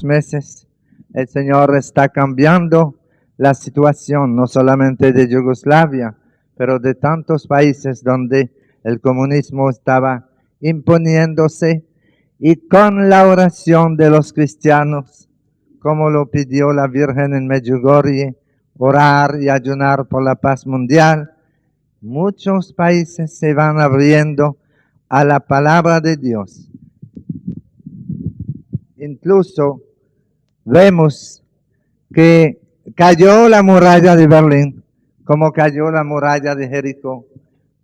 meses, el Señor está cambiando la situación, no solamente de Yugoslavia, pero de tantos países donde el comunismo estaba imponiéndose, y con la oración de los cristianos, como lo pidió la Virgen en Medjugorje, orar y ayunar por la paz mundial, muchos países se van abriendo a la palabra de Dios. Incluso vemos que cayó la muralla de Berlín, como cayó la muralla de Jericó,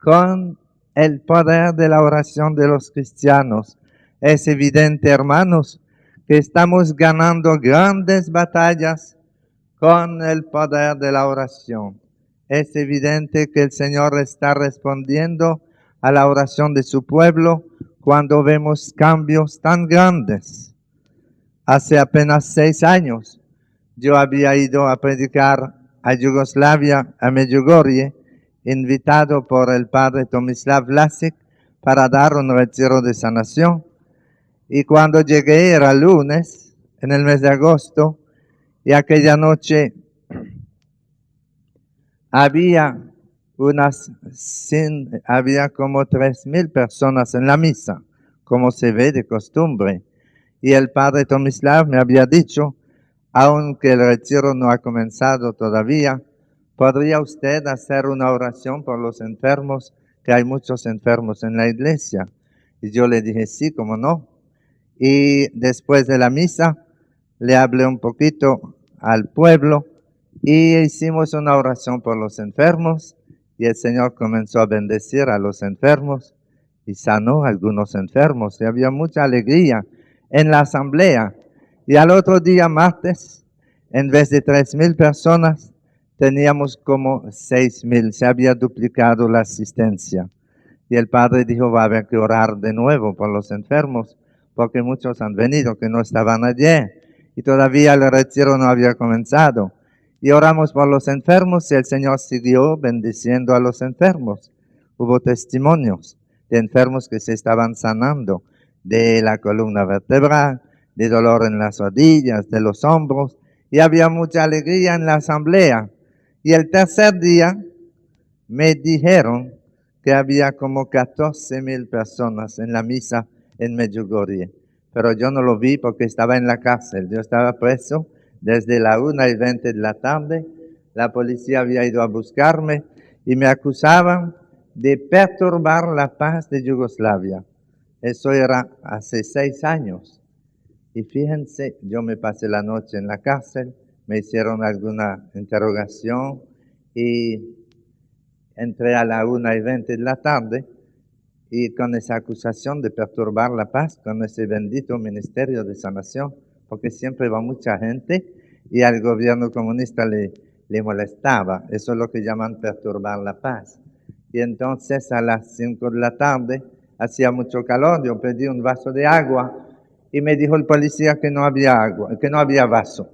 con el poder de la oración de los cristianos. Es evidente, hermanos, que estamos ganando grandes batallas con el poder de la oración. Es evidente que el Señor está respondiendo a la oración de su pueblo cuando vemos cambios tan grandes. Hace apenas 6 años yo había ido a predicar a Yugoslavia, a Medjugorje, invitado por el padre Tomislav Vlasic para dar un retiro de sanación. Y cuando llegué era lunes, en el mes de agosto, y aquella noche había como 3,000 personas en la misa, como se ve de costumbre. Y el padre Tomislav me había dicho, aunque el retiro no ha comenzado todavía, ¿podría usted hacer una oración por los enfermos? Que hay muchos enfermos en la iglesia. Y yo le dije, sí, cómo no. Y después de la misa, le hablé un poquito al pueblo y hicimos una oración por los enfermos. Y el Señor comenzó a bendecir a los enfermos y sanó a algunos enfermos. Y había mucha alegría en la asamblea. Y al otro día, martes, en vez de 3,000 personas, teníamos como 6,000. Se había duplicado la asistencia. Y el padre dijo, va a haber que orar de nuevo por los enfermos, porque muchos han venido que no estaban ayer. Y todavía el retiro no había comenzado. Y oramos por los enfermos y el Señor siguió bendiciendo a los enfermos. Hubo testimonios de enfermos que se estaban sanando de la columna vertebral, de dolor en las rodillas, de los hombros, y había mucha alegría en la asamblea. Y el tercer día me dijeron que había como 14,000 personas en la misa en Medjugorje, pero yo no lo vi porque estaba en la cárcel. Yo estaba preso desde la 1:20 de la tarde. La policía había ido a buscarme y me acusaban de perturbar la paz de Yugoslavia. Eso era hace 6 años. Y fíjense, yo me pasé la noche en la cárcel, me hicieron alguna interrogación y entré a la 1:20 de la tarde y con esa acusación de perturbar la paz, con ese bendito ministerio de sanación, porque siempre va mucha gente y al gobierno comunista le molestaba. Eso es lo que llaman perturbar la paz. Y entonces a las 5 de la tarde hacía mucho calor, yo pedí un vaso de agua y me dijo el policía que no había agua, que no había vaso.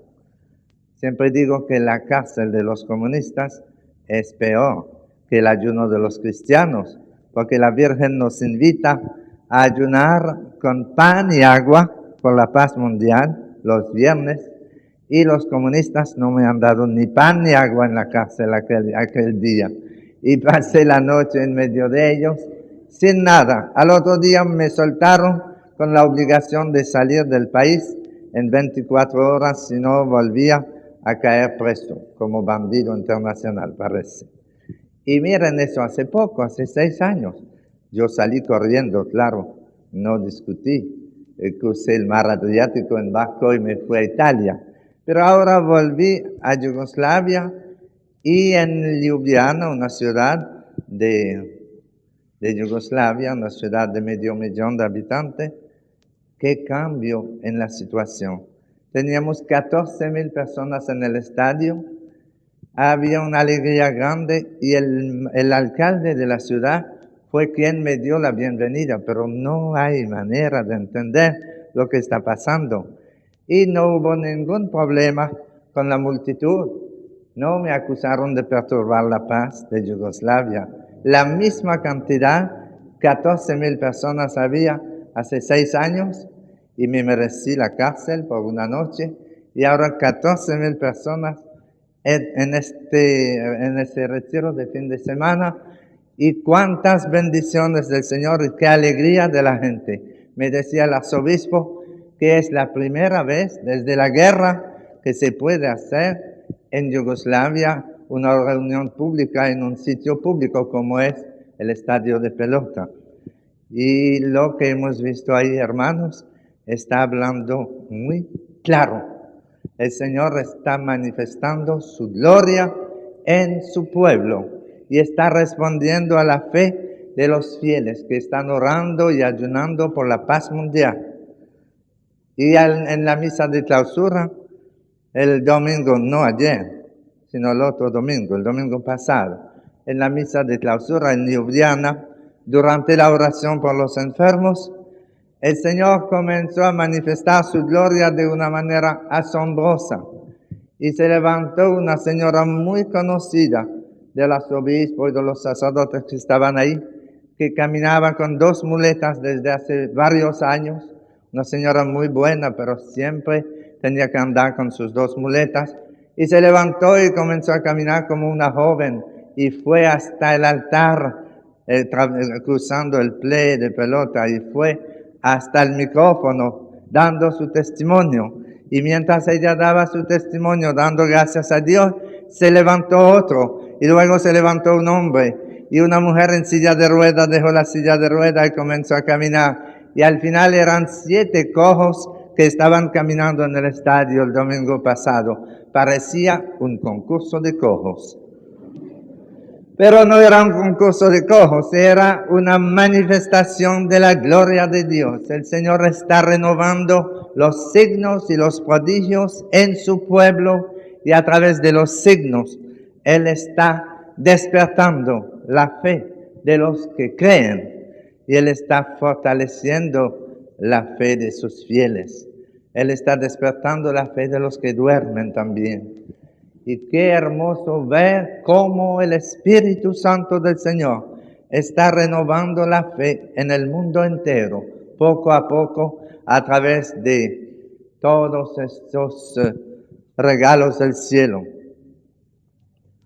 Siempre digo que la cárcel de los comunistas es peor que el ayuno de los cristianos, porque la Virgen nos invita a ayunar con pan y agua por la paz mundial los viernes, y los comunistas no me han dado ni pan ni agua en la cárcel aquel día. Y pasé la noche en medio de ellos sin nada. Al otro día me soltaron con la obligación de salir del país en 24 horas, si no volvía a caer preso como bandido internacional, parece. Y miren eso, hace poco, hace 6 años, yo salí corriendo, claro, no discutí, crucé el mar Adriático en barco y me fui a Italia. Pero ahora volví a Yugoslavia y en Ljubljana, una ciudad de Yugoslavia, una ciudad de 500,000 de habitantes, qué cambio en la situación. Teníamos 14,000 personas en el estadio, había una alegría grande y el alcalde de la ciudad fue quien me dio la bienvenida, pero no hay manera de entender lo que está pasando. Y no hubo ningún problema con la multitud. No me acusaron de perturbar la paz de Yugoslavia. La misma cantidad, 14,000 personas había hace 6 años, y me merecí la cárcel por una noche y ahora 14,000 personas en este retiro de fin de semana. Y cuántas bendiciones del Señor y qué alegría de la gente. Me decía el arzobispo que es la primera vez desde la guerra que se puede hacer en Yugoslavia una reunión pública en un sitio público como es el estadio de pelota. Y lo que hemos visto ahí, hermanos, está hablando muy claro. El Señor está manifestando su gloria en su pueblo y está respondiendo a la fe de los fieles que están orando y ayunando por la paz mundial. Y en la misa de clausura, el domingo, no ayer, sino el otro domingo, el domingo pasado, en la misa de clausura en Ljubljana, durante la oración por los enfermos, el Señor comenzó a manifestar su gloria de una manera asombrosa. Y se levantó una señora muy conocida del arzobispo y de los sacerdotes que estaban ahí, que caminaba con 2 muletas desde hace varios años. Una señora muy buena, pero siempre tenía que andar con sus 2 muletas. Y se levantó y comenzó a caminar como una joven y fue hasta el altar, cruzando el play de pelota, y fue hasta el micrófono dando su testimonio. Y mientras ella daba su testimonio, dando gracias a Dios, se levantó otro, y luego se levantó un hombre, y una mujer en silla de ruedas dejó la silla de ruedas y comenzó a caminar. Y al final eran 7 cojos que estaban caminando en el estadio el domingo pasado. Parecía un concurso de cojos. Pero no era un concurso de cojos, era una manifestación de la gloria de Dios. El Señor está renovando los signos y los prodigios en su pueblo, y a través de los signos Él está despertando la fe de los que creen, y Él está fortaleciendo la fe de sus fieles. Él está despertando la fe de los que duermen también. Y qué hermoso ver cómo el Espíritu Santo del Señor está renovando la fe en el mundo entero, poco a poco, a través de todos estos regalos del cielo.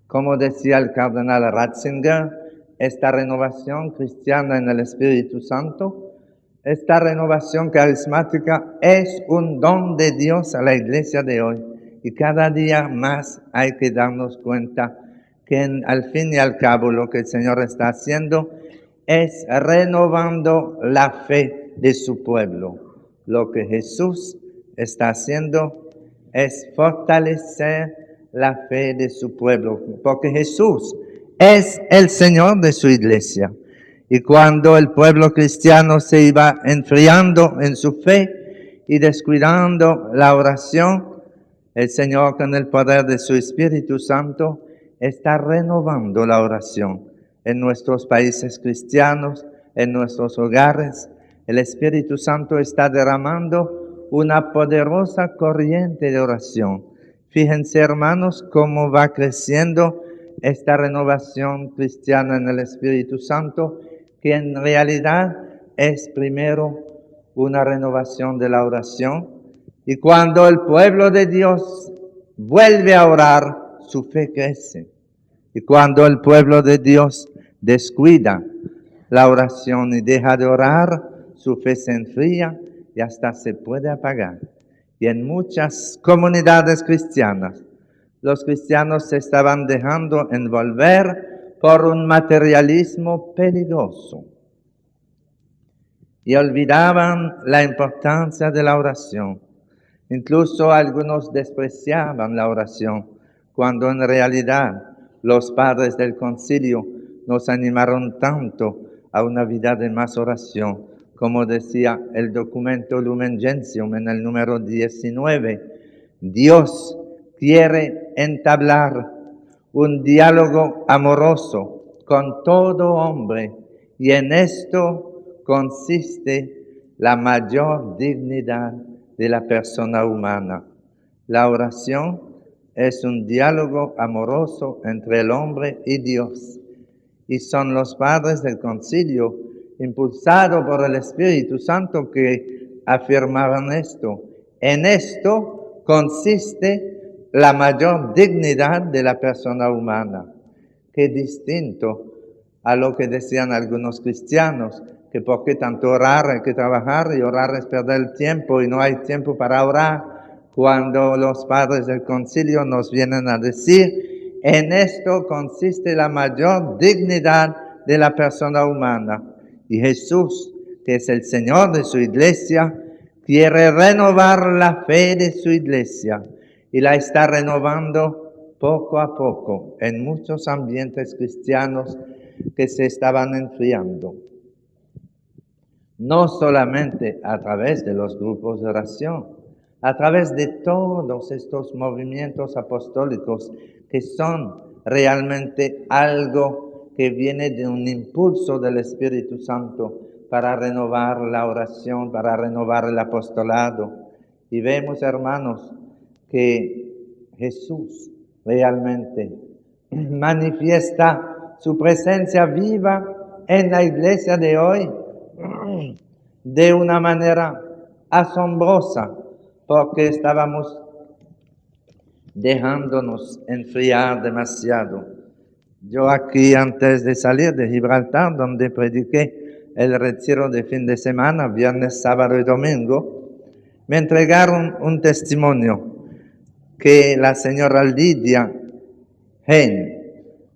Como decía el cardenal Ratzinger, esta renovación cristiana en el Espíritu Santo, esta renovación carismática es un don de Dios a la iglesia de hoy. Y cada día más hay que darnos cuenta que al fin y al cabo lo que el Señor está haciendo es renovando la fe de su pueblo. Lo que Jesús está haciendo es fortalecer la fe de su pueblo, porque Jesús es el Señor de su iglesia. Y cuando el pueblo cristiano se iba enfriando en su fe y descuidando la oración, el Señor, con el poder de su Espíritu Santo, está renovando la oración en nuestros países cristianos, en nuestros hogares. El Espíritu Santo está derramando una poderosa corriente de oración. Fíjense, hermanos, cómo va creciendo esta renovación cristiana en el Espíritu Santo, que en realidad es primero una renovación de la oración. Y cuando el pueblo de Dios vuelve a orar, su fe crece. Y cuando el pueblo de Dios descuida la oración y deja de orar, su fe se enfría y hasta se puede apagar. Y en muchas comunidades cristianas, los cristianos se estaban dejando envolver por un materialismo peligroso y olvidaban la importancia de la oración. Incluso algunos despreciaban la oración, cuando en realidad los padres del concilio nos animaron tanto a una vida de más oración, como decía el documento Lumen Gentium en el número 19. Dios quiere entablar un diálogo amoroso con todo hombre, y en esto consiste la mayor dignidad de la persona humana. La oración es un diálogo amoroso entre el hombre y Dios. Y son los padres del concilio, impulsados por el Espíritu Santo, que afirmaban esto: en esto consiste la mayor dignidad de la persona humana. Qué distinto a lo que decían algunos cristianos, que por qué tanto orar, hay que trabajar, y orar es perder el tiempo y no hay tiempo para orar, cuando los padres del concilio nos vienen a decir: en esto consiste la mayor dignidad de la persona humana. Y Jesús, que es el Señor de su iglesia, quiere renovar la fe de su iglesia y la está renovando poco a poco en muchos ambientes cristianos que se estaban enfriando. No solamente a través de los grupos de oración, a través de todos estos movimientos apostólicos que son realmente algo que viene de un impulso del Espíritu Santo para renovar la oración, para renovar el apostolado. Y vemos, hermanos, que Jesús realmente manifiesta su presencia viva en la iglesia de hoy de una manera asombrosa, porque estábamos dejándonos enfriar demasiado. Yo aquí, antes de salir de Gibraltar, donde prediqué el retiro de fin de semana, viernes, sábado y domingo, me entregaron un testimonio que la señora Lidia Hen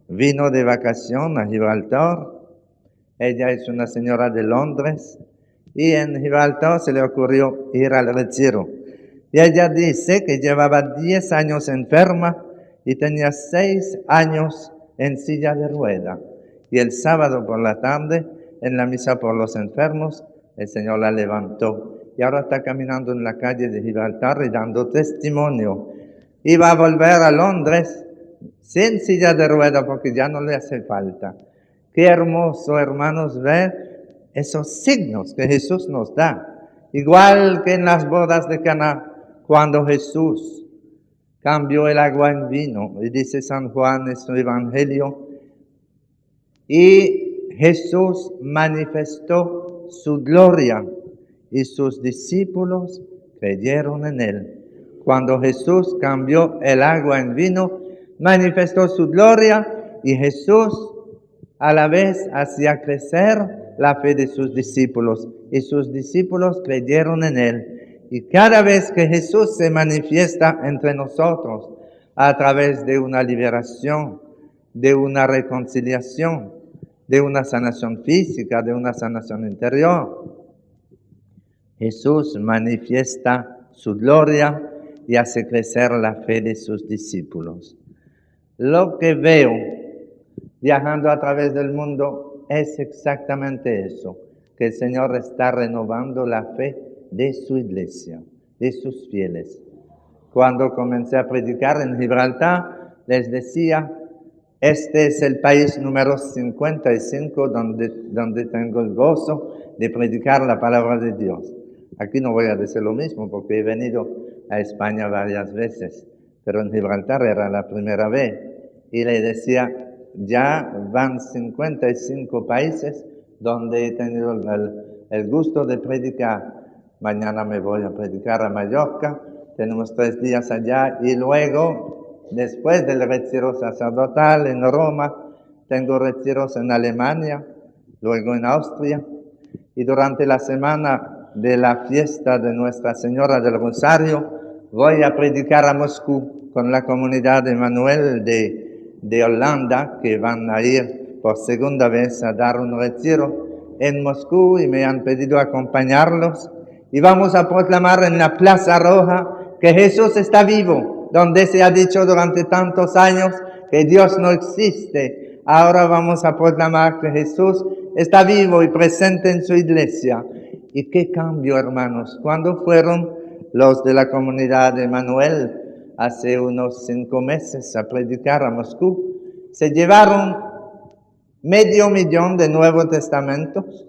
vino de vacación a Gibraltar. Ella es una señora de Londres y en Gibraltar se le ocurrió ir al retiro. Y ella dice que llevaba 10 años enferma y tenía 6 años en silla de rueda. Y el sábado por la tarde, en la misa por los enfermos, el Señor la levantó. Y ahora está caminando en la calle de Gibraltar y dando testimonio. Y va a volver a Londres sin silla de rueda porque ya no le hace falta. Qué hermoso, hermanos, ver esos signos que Jesús nos da. Igual que en las bodas de Caná, cuando Jesús cambió el agua en vino, y dice San Juan en su evangelio, y Jesús manifestó su gloria y sus discípulos creyeron en él. Cuando Jesús cambió el agua en vino, manifestó su gloria y Jesús a la vez hacía crecer la fe de sus discípulos y sus discípulos creyeron en él. Y cada vez que Jesús se manifiesta entre nosotros a través de una liberación, de una reconciliación, de una sanación física, de una sanación interior, Jesús manifiesta su gloria y hace crecer la fe de sus discípulos. Lo que veo viajando a través del mundo es exactamente eso, que el Señor está renovando la fe de su iglesia, de sus fieles. Cuando comencé a predicar en Gibraltar, les decía, este es el país número 55 donde tengo el gozo de predicar la palabra de Dios. Aquí no voy a decir lo mismo porque he venido a España varias veces, pero en Gibraltar era la primera vez. Y le decía, ya van 55 países donde he tenido el gusto de predicar. Mañana me voy a predicar a Mallorca, tenemos 3 días allá y luego, después del retiro sacerdotal en Roma, tengo retiros en Alemania, luego en Austria y durante la semana de la fiesta de Nuestra Señora del Rosario voy a predicar a Moscú con la comunidad de Manuel de Holanda, que van a ir por segunda vez a dar un retiro en Moscú y me han pedido acompañarlos. Y vamos a proclamar en la Plaza Roja que Jesús está vivo, donde se ha dicho durante tantos años que Dios no existe. Ahora vamos a proclamar que Jesús está vivo y presente en su iglesia. ¿Y qué cambio, hermanos? Cuando fueron los de la comunidad de Manuel hace unos 5 meses a predicar a Moscú, se llevaron 500,000 de Nuevos Testamentos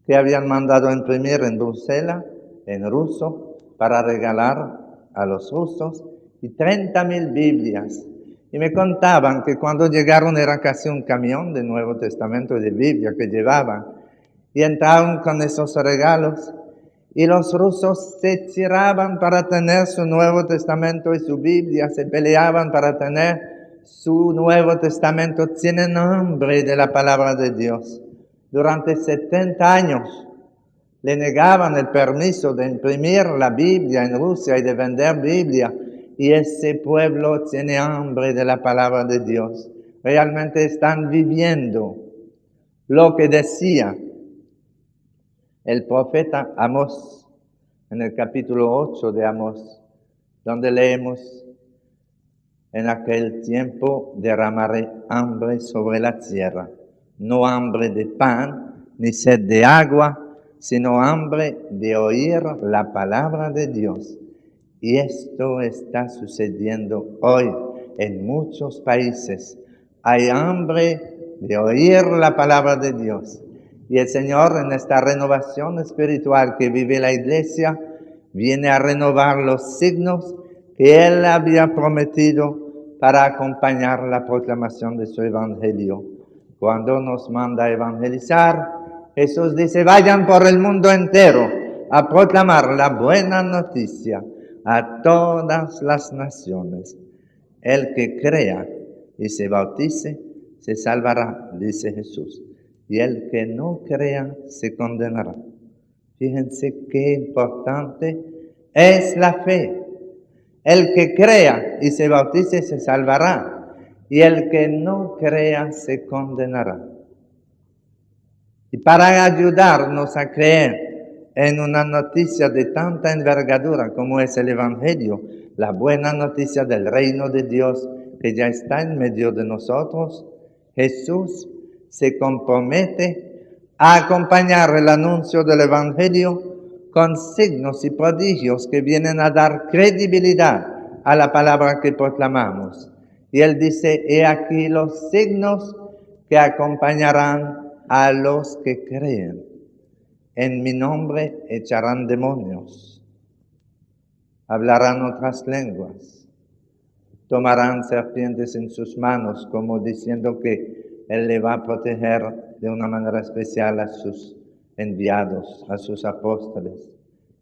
que habían mandado imprimir en Bruselas, en ruso, para regalar a los rusos, y 30,000 Biblias. Y me contaban que cuando llegaron era casi un camión de Nuevo Testamento y de Biblia que llevaban. Y entraron con esos regalos Y los rusos se tiraban para tener su Nuevo Testamento y su Biblia, se peleaban para tener su Nuevo Testamento. Tienen hambre de la palabra de Dios. Durante 70 años le negaban el permiso de imprimir la Biblia en Rusia y de vender Biblia. Y ese pueblo tiene hambre de la palabra de Dios. Realmente están viviendo lo que decía el profeta Amós, en el capítulo 8 de Amós, donde leemos: en aquel tiempo derramaré hambre sobre la tierra, no hambre de pan, ni sed de agua, sino hambre de oír la palabra de Dios. Y esto está sucediendo hoy en muchos países. Hay hambre de oír la palabra de Dios. Y el Señor, en esta renovación espiritual que vive la iglesia, viene a renovar los signos que Él había prometido para acompañar la proclamación de su evangelio. Cuando nos manda a evangelizar, Jesús dice: vayan por el mundo entero a proclamar la buena noticia a todas las naciones. El que crea y se bautice se salvará, dice Jesús. Y el que no crea se condenará. Fíjense qué importante es la fe. El que crea y se bautice se salvará, y el que no crea se condenará. Y para ayudarnos a creer en una noticia de tanta envergadura como es el Evangelio, la buena noticia del reino de Dios que ya está en medio de nosotros, Jesús se compromete a acompañar el anuncio del Evangelio con signos y prodigios que vienen a dar credibilidad a la palabra que proclamamos. Y Él dice: he aquí los signos que acompañarán a los que creen. En mi nombre echarán demonios, hablarán otras lenguas, tomarán serpientes en sus manos, como diciendo que Él le va a proteger de una manera especial a sus enviados, a sus apóstoles.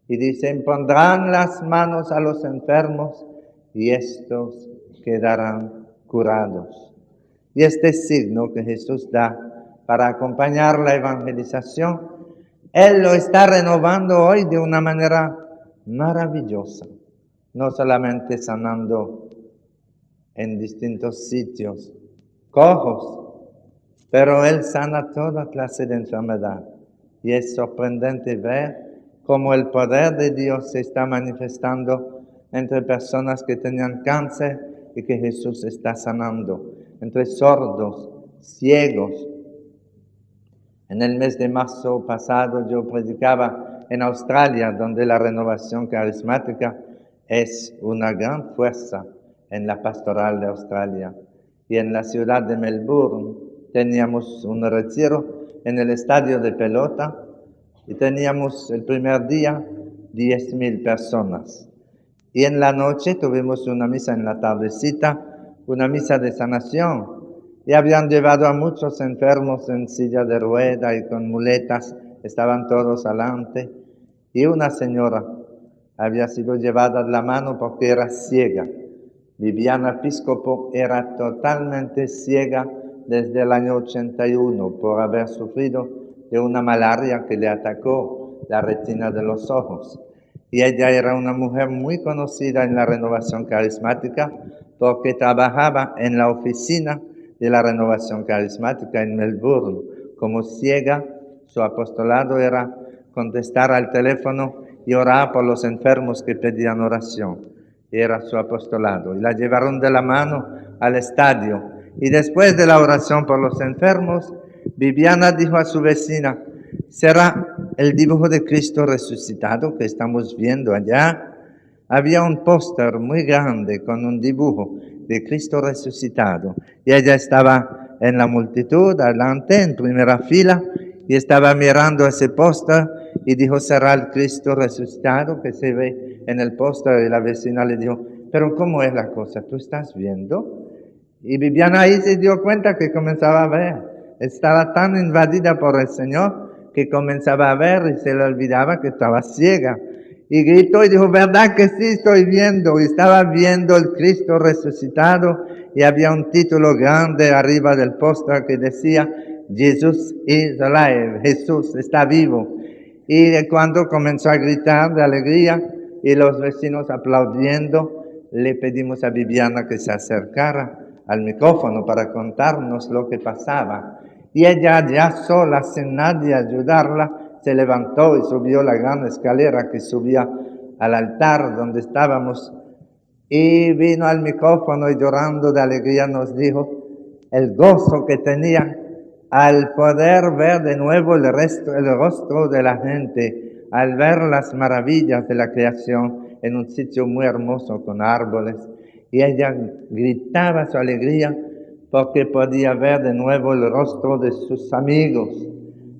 Y dicen: pondrán las manos a los enfermos y estos quedarán curados. Y este signo que Jesús da para acompañar la evangelización, Él lo está renovando hoy de una manera maravillosa. No solamente sanando en distintos sitios cojos, pero Él sana toda clase de enfermedad. Y es sorprendente ver cómo el poder de Dios se está manifestando entre personas que tenían cáncer y que Jesús está sanando, entre sordos, ciegos. En el mes de marzo pasado yo predicaba en Australia, donde la renovación carismática es una gran fuerza en la pastoral de Australia. Y en la ciudad de Melbourne teníamos un retiro en el estadio de pelota y teníamos el primer día 10,000 personas. Y en la noche tuvimos una misa en la tardecita, una misa de sanación. Y habían llevado a muchos enfermos en silla de rueda y con muletas, estaban todos adelante. Y una señora había sido llevada de la mano porque era ciega. Viviana Piscopo era totalmente ciega desde el año 81 por haber sufrido de una malaria que le atacó la retina de los ojos. Y ella era una mujer muy conocida en la renovación carismática porque trabajaba en la oficina de la renovación carismática en Melbourne. Como ciega, su apostolado era contestar al teléfono y orar por los enfermos que pedían oración. Era su apostolado. Y la llevaron de la mano al estadio. Y después de la oración por los enfermos, Viviana dijo a su vecina: ¿será el dibujo de Cristo resucitado que estamos viendo allá? Había un póster muy grande con un dibujo de Cristo resucitado. Y ella estaba en la multitud, adelante, en primera fila, y estaba mirando ese póster y dijo: ¿será el Cristo resucitado que se ve en el póster? Y la vecina le dijo: ¿pero cómo es la cosa? ¿Tú estás viendo? Y Viviana ahí se dio cuenta que comenzaba a ver. Estaba tan invadida por el Señor que comenzaba a ver y se le olvidaba que estaba ciega. Y gritó y dijo, ¿verdad que sí estoy viendo? Y estaba viendo el Cristo resucitado y había un título grande arriba del póster que decía, Jesus is alive, Jesús está vivo. Y cuando comenzó a gritar de alegría y los vecinos aplaudiendo, le pedimos a Viviana que se acercara al micrófono para contarnos lo que pasaba. Y ella ya sola, sin nadie ayudarla, se levantó y subió la gran escalera que subía al altar donde estábamos y vino al micrófono y llorando de alegría nos dijo el gozo que tenía al poder ver de nuevo el rostro de la gente, al ver las maravillas de la creación en un sitio muy hermoso con árboles. Y ella gritaba su alegría porque podía ver de nuevo el rostro de sus amigos.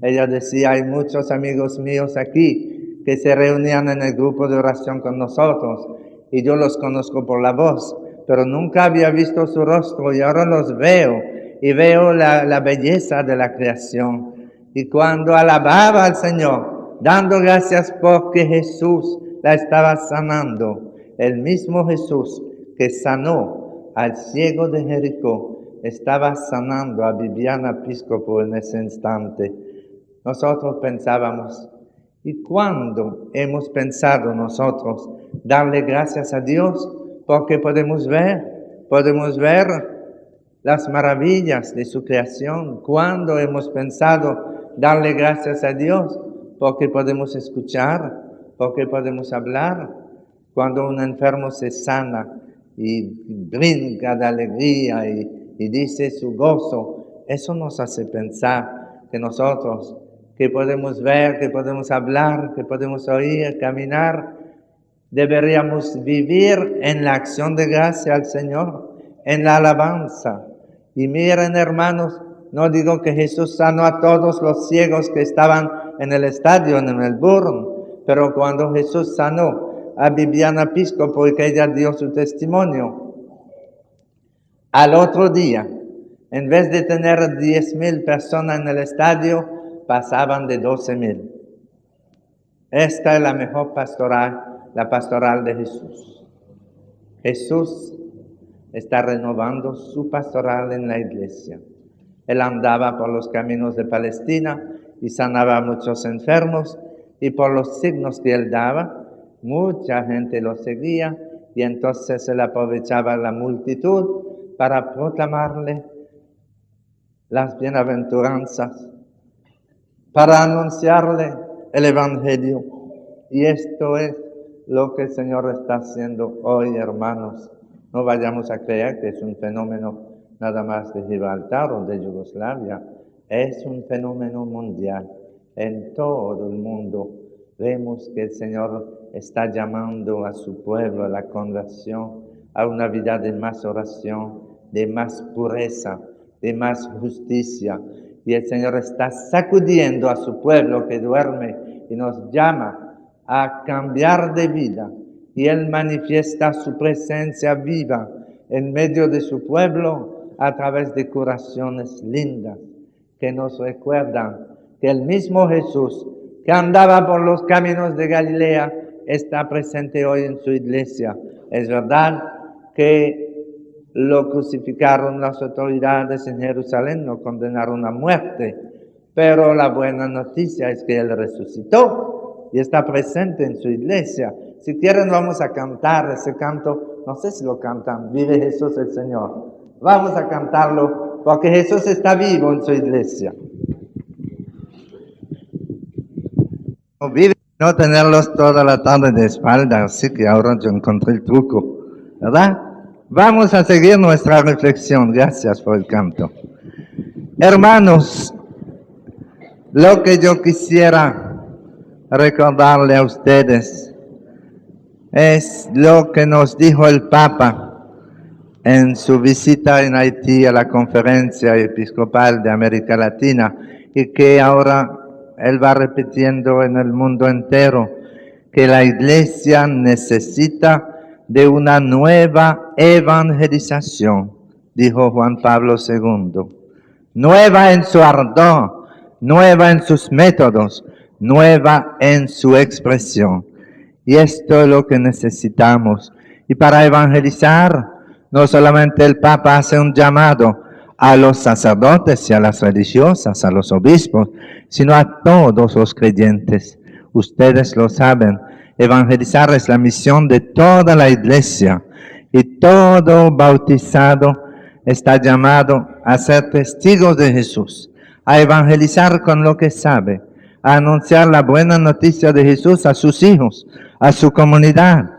Ella decía, hay muchos amigos míos aquí que se reunían en el grupo de oración con nosotros y yo los conozco por la voz, pero nunca había visto su rostro y ahora los veo y veo la belleza de la creación. Y cuando alababa al Señor, dando gracias porque Jesús la estaba sanando, el mismo Jesús que sanó al ciego de Jericó, estaba sanando a Viviana Piscopo en ese instante. Nosotros pensábamos, ¿y cuándo hemos pensado nosotros darle gracias a Dios? Porque podemos ver las maravillas de su creación. ¿Cuándo hemos pensado darle gracias a Dios? Porque podemos escuchar, porque podemos hablar. Cuando un enfermo se sana y brinca de alegría y dice su gozo, eso nos hace pensar que nosotros, que podemos ver, que podemos hablar, que podemos oír, caminar, deberíamos vivir en la acción de gracia al Señor, en la alabanza. Y miren, hermanos, no digo que Jesús sanó a todos los ciegos que estaban en el estadio en Melbourne, pero cuando Jesús sanó a Viviana Piscopo y que ella dio su testimonio, al otro día, en vez de tener 10,000 personas en el estadio, pasaban de 12,000. Esta es la mejor pastoral, la pastoral de Jesús. Jesús está renovando su pastoral en la iglesia. Él andaba por los caminos de Palestina y sanaba a muchos enfermos, y por los signos que él daba, mucha gente lo seguía, y entonces él aprovechaba la multitud para proclamarle las bienaventuranzas, para anunciarle el Evangelio. Y esto es lo que el Señor está haciendo hoy, hermanos. No vayamos a creer que es un fenómeno nada más de Gibraltar o de Yugoslavia. Es un fenómeno mundial. En todo el mundo vemos que el Señor está llamando a su pueblo a la conversión, a una vida de más oración, de más pureza, de más justicia. Y el Señor está sacudiendo a su pueblo que duerme y nos llama a cambiar de vida. Y Él manifiesta su presencia viva en medio de su pueblo a través de curaciones lindas que nos recuerdan que el mismo Jesús que andaba por los caminos de Galilea está presente hoy en su iglesia. Es verdad que lo crucificaron las autoridades en Jerusalén, lo condenaron a muerte, pero la buena noticia es que Él resucitó y está presente en su iglesia. Si quieren vamos a cantar ese canto, no sé si lo cantan, Vive Jesús el Señor. Vamos a cantarlo porque Jesús está vivo en su iglesia. Vive no tenerlos toda la tarde de espalda, así que ahora yo encontré el truco, ¿verdad? Vamos a seguir nuestra reflexión. Gracias por el canto. Hermanos, lo que yo quisiera recordarle a ustedes es lo que nos dijo el Papa en su visita en Haití a la Conferencia Episcopal de América Latina y que ahora él va repitiendo en el mundo entero, que la Iglesia necesita de una nueva evangelización, dijo Juan Pablo II. Nueva en su ardor, nueva en sus métodos, nueva en su expresión. Y esto es lo que necesitamos. Y para evangelizar, no solamente el Papa hace un llamado a los sacerdotes y a las religiosas, a los obispos, sino a todos los creyentes. Ustedes lo saben, evangelizar es la misión de toda la iglesia y todo bautizado está llamado a ser testigos de Jesús, a evangelizar con lo que sabe, a anunciar la buena noticia de Jesús a sus hijos, a su comunidad,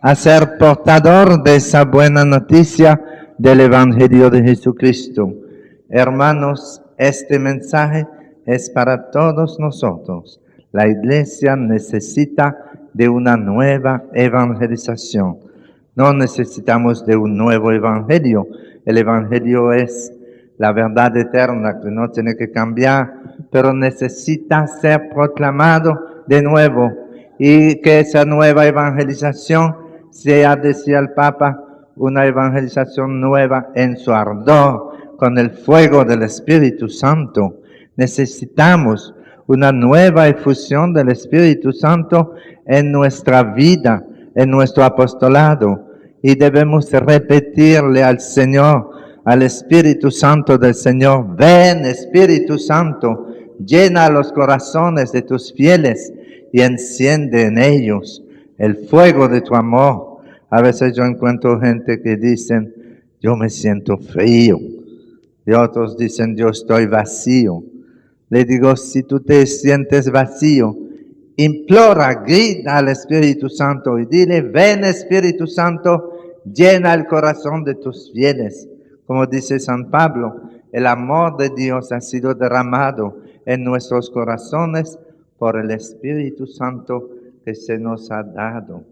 a ser portador de esa buena noticia del Evangelio de Jesucristo. Hermanos, este mensaje es para todos nosotros. La Iglesia necesita de una nueva evangelización. No necesitamos de un nuevo Evangelio. El Evangelio es la verdad eterna que no tiene que cambiar, pero necesita ser proclamado de nuevo y que esa nueva evangelización sea, decía el Papa, una evangelización nueva en su ardor, con el fuego del Espíritu Santo. Necesitamos una nueva efusión del Espíritu Santo en nuestra vida, en nuestro apostolado, y debemos repetirle al Señor, al Espíritu Santo del Señor: ven, Espíritu Santo, llena los corazones de tus fieles y enciende en ellos el fuego de tu amor. A veces yo encuentro gente que dicen: yo me siento frío, y otros dicen: yo estoy vacío. Le digo: si tú te sientes vacío, implora, grita al Espíritu Santo y dile: ven, Espíritu Santo, llena el corazón de tus fieles. Como dice San Pablo, el amor de Dios ha sido derramado en nuestros corazones por el Espíritu Santo que se nos ha dado.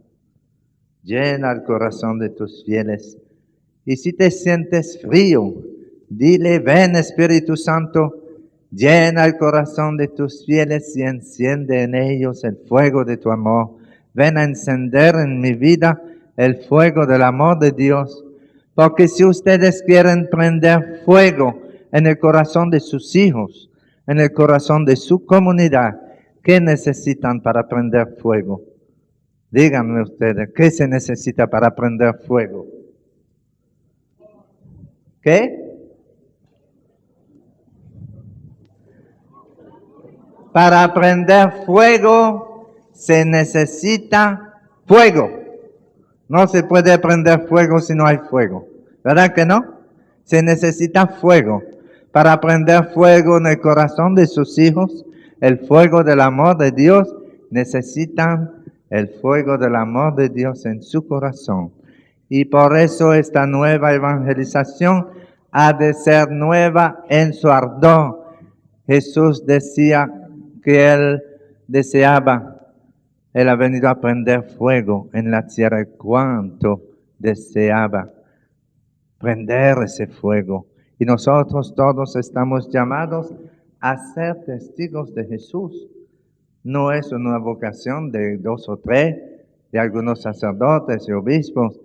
Llena el corazón de tus fieles. Y si te sientes frío, dile: ven, Espíritu Santo, llena el corazón de tus fieles y enciende en ellos el fuego de tu amor. Ven a encender en mi vida el fuego del amor de Dios. Porque si ustedes quieren prender fuego en el corazón de sus hijos, en el corazón de su comunidad, ¿qué necesitan para prender fuego? Díganme ustedes, ¿qué se necesita para prender fuego? ¿Qué? Para prender fuego se necesita fuego. No se puede prender fuego si no hay fuego. ¿Verdad que no? Se necesita fuego. Para prender fuego en el corazón de sus hijos, el fuego del amor de Dios, necesitan el fuego del amor de Dios en su corazón. Y por eso esta nueva evangelización ha de ser nueva en su ardor. Jesús decía que Él deseaba, Él ha venido a prender fuego en la tierra. Cuánto deseaba prender ese fuego. Y nosotros todos estamos llamados a ser testigos de Jesús. No es una vocación de 2 o 3, de algunos sacerdotes y obispos.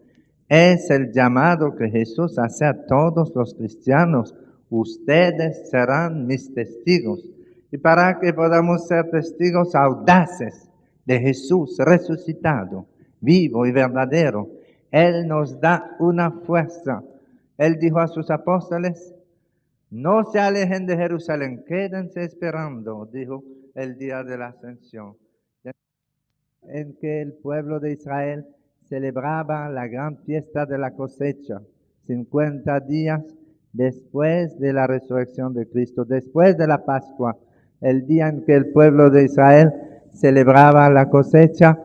Es el llamado que Jesús hace a todos los cristianos. Ustedes serán mis testigos. Y para que podamos ser testigos audaces de Jesús resucitado, vivo y verdadero, Él nos da una fuerza. Él dijo a sus apóstoles: no se alejen de Jerusalén, quédense esperando, dijo, el día de la ascensión, en que el pueblo de Israel celebraba la gran fiesta de la cosecha, 50 días después de la resurrección de Cristo, después de la Pascua, el día en que el pueblo de Israel celebraba la cosecha.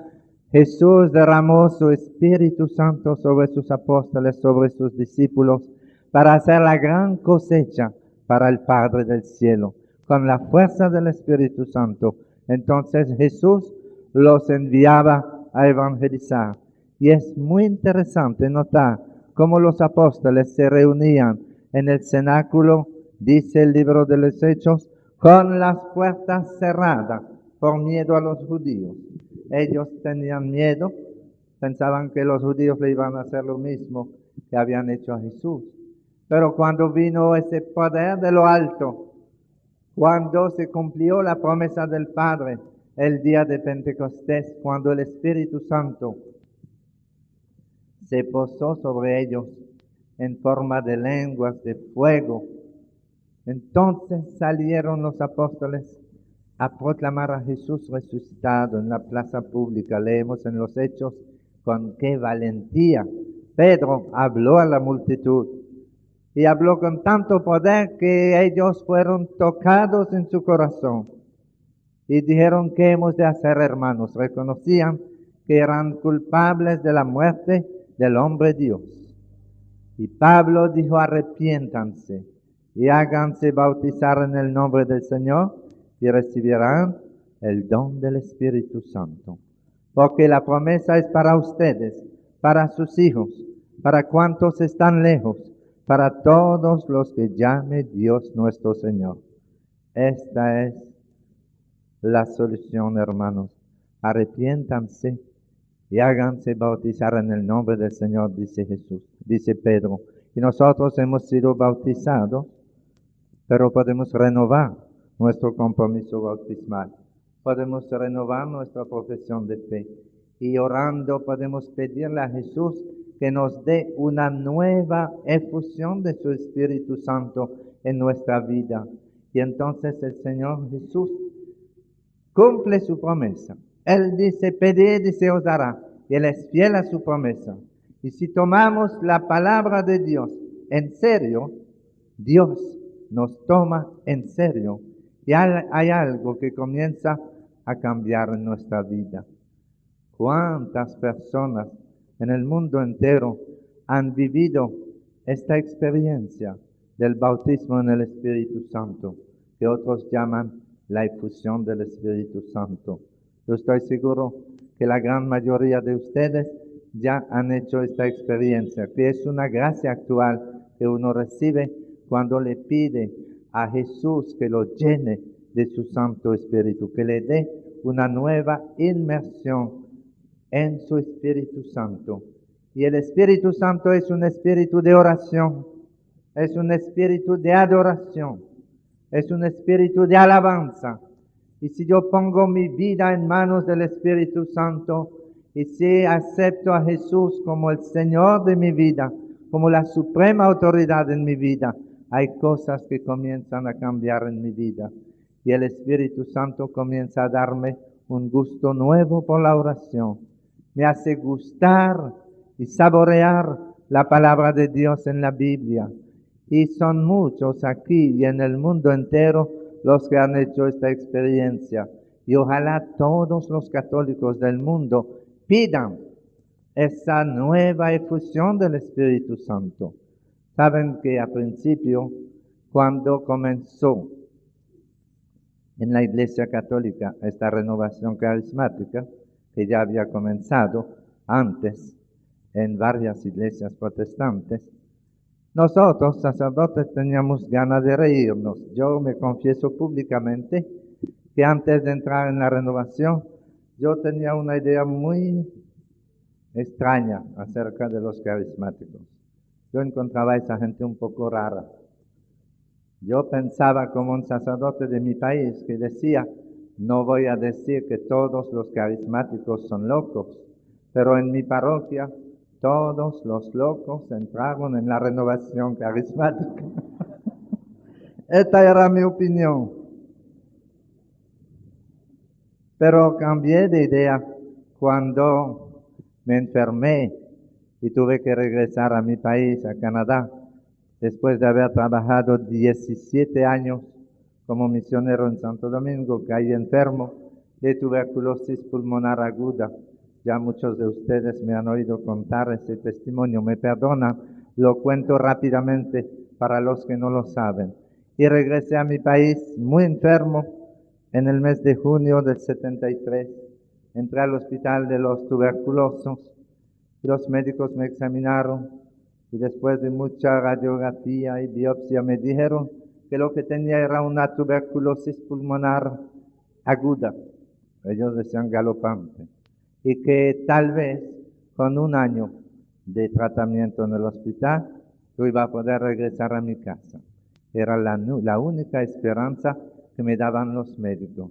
Jesús derramó su Espíritu Santo sobre sus apóstoles, sobre sus discípulos, para hacer la gran cosecha para el Padre del cielo, con la fuerza del Espíritu Santo. Entonces Jesús los enviaba a evangelizar. Y es muy interesante notar cómo los apóstoles se reunían en el cenáculo, dice el libro de los Hechos, con las puertas cerradas por miedo a los judíos. Ellos tenían miedo, pensaban que los judíos le iban a hacer lo mismo que habían hecho a Jesús. Pero cuando vino ese poder de lo alto, Cuando se cumplió la promesa del Padre, el día de Pentecostés, cuando el Espíritu Santo se posó sobre ellos en forma de lenguas de fuego, entonces salieron los apóstoles a proclamar a Jesús resucitado en la plaza pública. Leemos en los Hechos con qué valentía Pedro habló a la multitud y habló con tanto poder que ellos fueron tocados en su corazón y dijeron: ¿qué hemos de hacer, hermanos? Reconocían que eran culpables de la muerte del hombre Dios. Y Pablo dijo: arrepiéntanse y háganse bautizar en el nombre del Señor y recibirán el don del Espíritu Santo. Porque la promesa es para ustedes, para sus hijos, para cuantos están lejos, para todos los que llame Dios nuestro Señor. Esta es la solución, hermanos. Arrepiéntanse y háganse bautizar en el nombre del Señor, dice Jesús, dice Pedro. Y nosotros hemos sido bautizados, pero podemos renovar nuestro compromiso bautismal. Podemos renovar nuestra profesión de fe. Y orando podemos pedirle a Jesús que nos dé una nueva efusión de su Espíritu Santo en nuestra vida. Y entonces el Señor Jesús cumple su promesa. Él dice: pedid y se os dará. Y Él es fiel a su promesa. Y si tomamos la palabra de Dios en serio, Dios nos toma en serio. Y hay algo que comienza a cambiar en nuestra vida. ¿Cuántas personas en el mundo entero han vivido esta experiencia del bautismo en el Espíritu Santo, que otros llaman la efusión del Espíritu Santo? Yo estoy seguro que la gran mayoría de ustedes ya han hecho esta experiencia, que es una gracia actual que uno recibe cuando le pide a Jesús que lo llene de su Santo Espíritu, que le dé una nueva inmersión en su Espíritu Santo. Y el Espíritu Santo es un espíritu de oración, es un espíritu de adoración, es un espíritu de alabanza. Y si yo pongo mi vida en manos del Espíritu Santo, y si acepto a Jesús como el Señor de mi vida, como la suprema autoridad en mi vida, hay cosas que comienzan a cambiar en mi vida. Y el Espíritu Santo comienza a darme un gusto nuevo por la oración. Me hace gustar y saborear la palabra de Dios en la Biblia. Y son muchos aquí y en el mundo entero los que han hecho esta experiencia. Y ojalá todos los católicos del mundo pidan esa nueva efusión del Espíritu Santo. Saben que a principio, cuando comenzó en la Iglesia Católica esta renovación carismática, que ya había comenzado antes en varias iglesias protestantes, nosotros, sacerdotes, teníamos ganas de reírnos. Yo me confieso públicamente que antes de entrar en la renovación, yo tenía una idea muy extraña acerca de los carismáticos. Yo encontraba a esa gente un poco rara. Yo pensaba como un sacerdote de mi país que decía: no voy a decir que todos los carismáticos son locos, pero en mi parroquia todos los locos entraron en la renovación carismática. Esta era mi opinión. Pero cambié de idea cuando me enfermé y tuve que regresar a mi país, a Canadá, después de haber trabajado 17 años como misionero en Santo Domingo. Caí enfermo de tuberculosis pulmonar aguda. Ya muchos de ustedes me han oído contar ese testimonio. Me perdonan, lo cuento rápidamente para los que no lo saben. Y regresé a mi país muy enfermo en el mes de junio del 73. Entré al hospital de los tuberculosos y los médicos me examinaron. Y después de mucha radiografía y biopsia me dijeron que lo que tenía era una tuberculosis pulmonar aguda. Ellos decían galopante. Y que tal vez con un año de tratamiento en el hospital yo iba a poder regresar a mi casa. Era la única esperanza que me daban los médicos.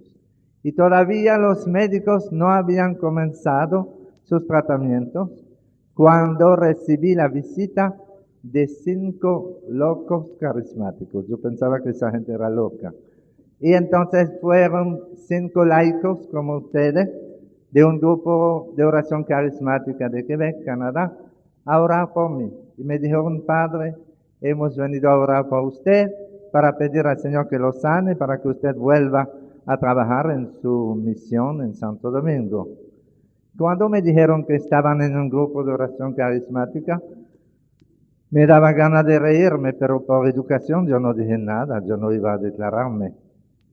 Y todavía los médicos no habían comenzado sus tratamientos cuando recibí la visita de 5 locos carismáticos. Yo pensaba que esa gente era loca. Y entonces fueron 5 laicos como ustedes, de un grupo de oración carismática de Quebec, Canadá, a orar por mí. Y me dijeron, Padre, hemos venido a orar por usted para pedir al Señor que lo sane, para que usted vuelva a trabajar en su misión en Santo Domingo. Cuando me dijeron que estaban en un grupo de oración carismática, me daba ganas de reírme, pero por educación yo no dije nada, yo no iba a declararme.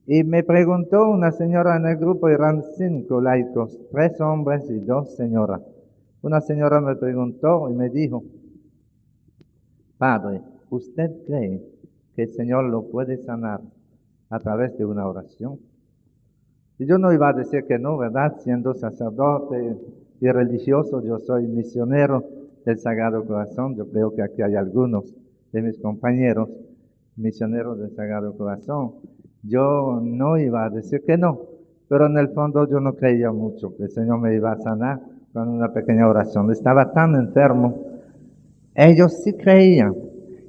Y me preguntó una señora en el grupo, eran 5 laicos, 3 hombres y 2 señoras. Una señora me preguntó y me dijo, Padre, ¿usted cree que el Señor lo puede sanar a través de una oración? Y yo no iba a decir que no, ¿verdad? Siendo sacerdote y religioso, yo soy misionero del Sagrado Corazón. Yo creo que aquí hay algunos de mis compañeros misioneros del Sagrado Corazón. Yo no iba a decir que no, pero en el fondo yo no creía mucho que el Señor me iba a sanar con una pequeña oración. Estaba tan enfermo. Ellos sí creían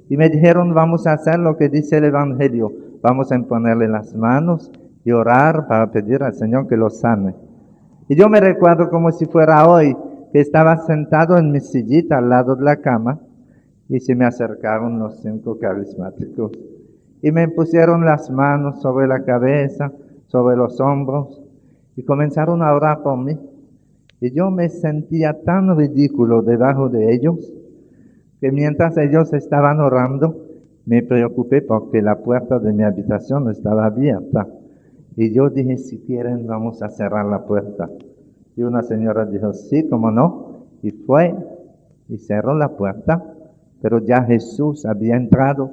y me dijeron, vamos a hacer lo que dice el Evangelio. Vamos a imponerle las manos y orar para pedir al Señor que lo sane. Y yo me recuerdo como si fuera hoy, que estaba sentado en mi sillita al lado de la cama y se me acercaron los 5 carismáticos y me pusieron las manos sobre la cabeza, sobre los hombros y comenzaron a orar por mí. Y yo me sentía tan ridículo debajo de ellos que mientras ellos estaban orando, me preocupé porque la puerta de mi habitación estaba abierta. Y yo dije, si quieren, vamos a cerrar la puerta. Y una señora dijo, sí, cómo no. Y fue y cerró la puerta, pero ya Jesús había entrado.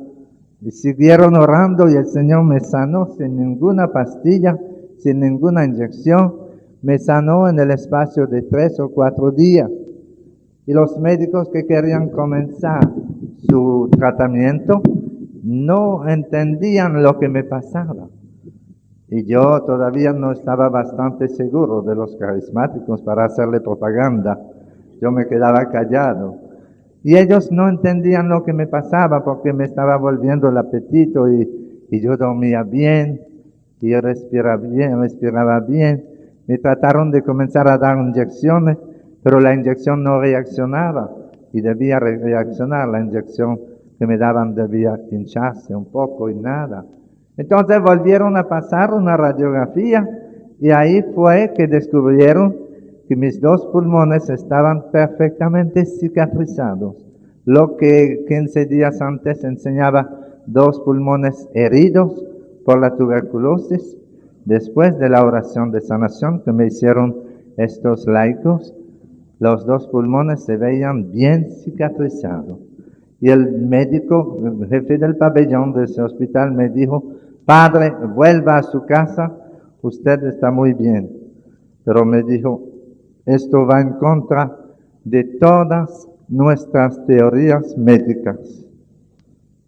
Y siguieron orando y el Señor me sanó sin ninguna pastilla, sin ninguna inyección. Me sanó en el espacio de 3 o 4 días. Y los médicos que querían comenzar su tratamiento no entendían lo que me pasaba. Y yo todavía no estaba bastante seguro de los carismáticos para hacerle propaganda. Yo me quedaba callado. Y ellos no entendían lo que me pasaba porque me estaba volviendo el apetito y yo dormía bien y yo respiraba bien. Me trataron de comenzar a dar inyecciones, pero la inyección no reaccionaba y debía reaccionar. La inyección que me daban debía hincharse un poco y nada. Entonces volvieron a pasar una radiografía y ahí fue que descubrieron que mis 2 pulmones estaban perfectamente cicatrizados. Lo que 15 días antes enseñaba 2 pulmones heridos por la tuberculosis, después de la oración de sanación que me hicieron estos laicos, los 2 pulmones se veían bien cicatrizados. Y el médico, el jefe del pabellón de ese hospital me dijo, Padre, vuelva a su casa, usted está muy bien. Pero me dijo, esto va en contra de todas nuestras teorías médicas.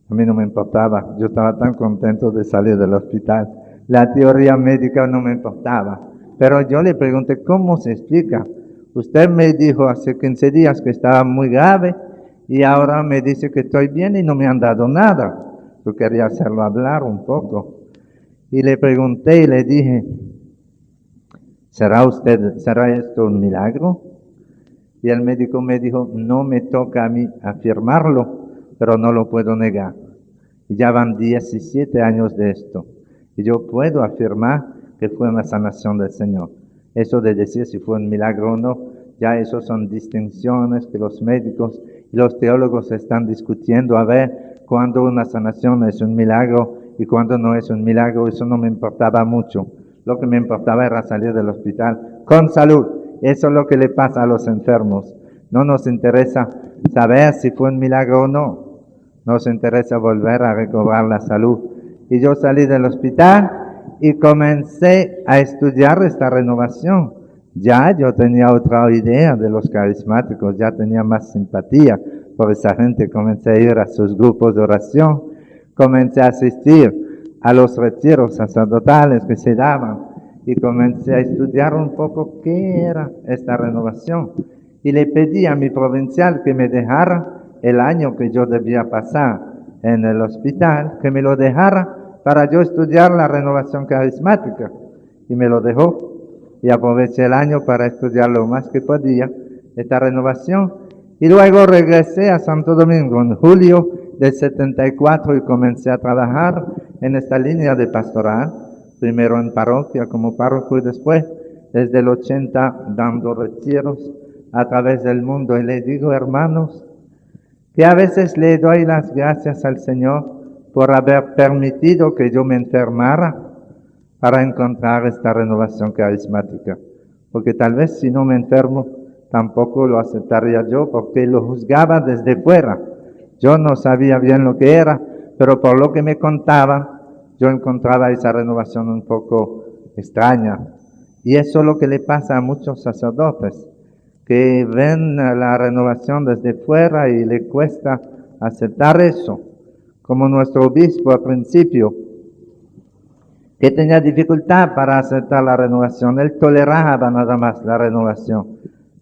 A mí no me importaba, yo estaba tan contento de salir del hospital. La teoría médica no me importaba. Pero yo le pregunté, ¿cómo se explica? Usted me dijo hace 15 días que estaba muy grave y ahora me dice que estoy bien y no me han dado nada. Yo quería hacerlo hablar un poco. Y le pregunté y le dije, ¿será esto un milagro? Y el médico me dijo, no me toca a mí afirmarlo, pero no lo puedo negar. Y ya van 17 años de esto. Y yo puedo afirmar que fue una sanación del Señor. Eso de decir si fue un milagro o no, ya eso son distinciones que los médicos y los teólogos están discutiendo a ver cuándo una sanación es un milagro y cuándo no es un milagro. Eso no me importaba mucho. Lo que me importaba era salir del hospital con salud. Eso es lo que le pasa a los enfermos. No nos interesa saber si fue un milagro o no. Nos interesa volver a recobrar la salud. Y yo salí del hospital y comencé a estudiar esta renovación. Ya yo tenía otra idea de los carismáticos, ya tenía más simpatía por esa gente. Comencé a ir a sus grupos de oración, comencé a asistir a los retiros sacerdotales que se daban y comencé a estudiar un poco qué era esta renovación. Y le pedí a mi provincial que me dejara el año que yo debía pasar en el hospital, que me lo dejara para yo estudiar la renovación carismática. Y me lo dejó. Y aproveché el año para estudiar lo más que podía esta renovación. Y luego regresé a Santo Domingo en julio del 74 y comencé a trabajar en esta línea de pastoral, primero en parroquia como párroco y después desde el 80 dando retiros a través del mundo. Y le digo, hermanos, que a veces le doy las gracias al Señor por haber permitido que yo me enfermara para encontrar esta renovación carismática. Porque tal vez si no me enfermo, tampoco lo aceptaría yo, porque lo juzgaba desde fuera. Yo no sabía bien lo que era, pero por lo que me contaban, yo encontraba esa renovación un poco extraña. Y eso es lo que le pasa a muchos sacerdotes, que ven la renovación desde fuera y le cuesta aceptar eso. Como nuestro obispo al principio, que tenía dificultad para aceptar la renovación. Él toleraba nada más la renovación,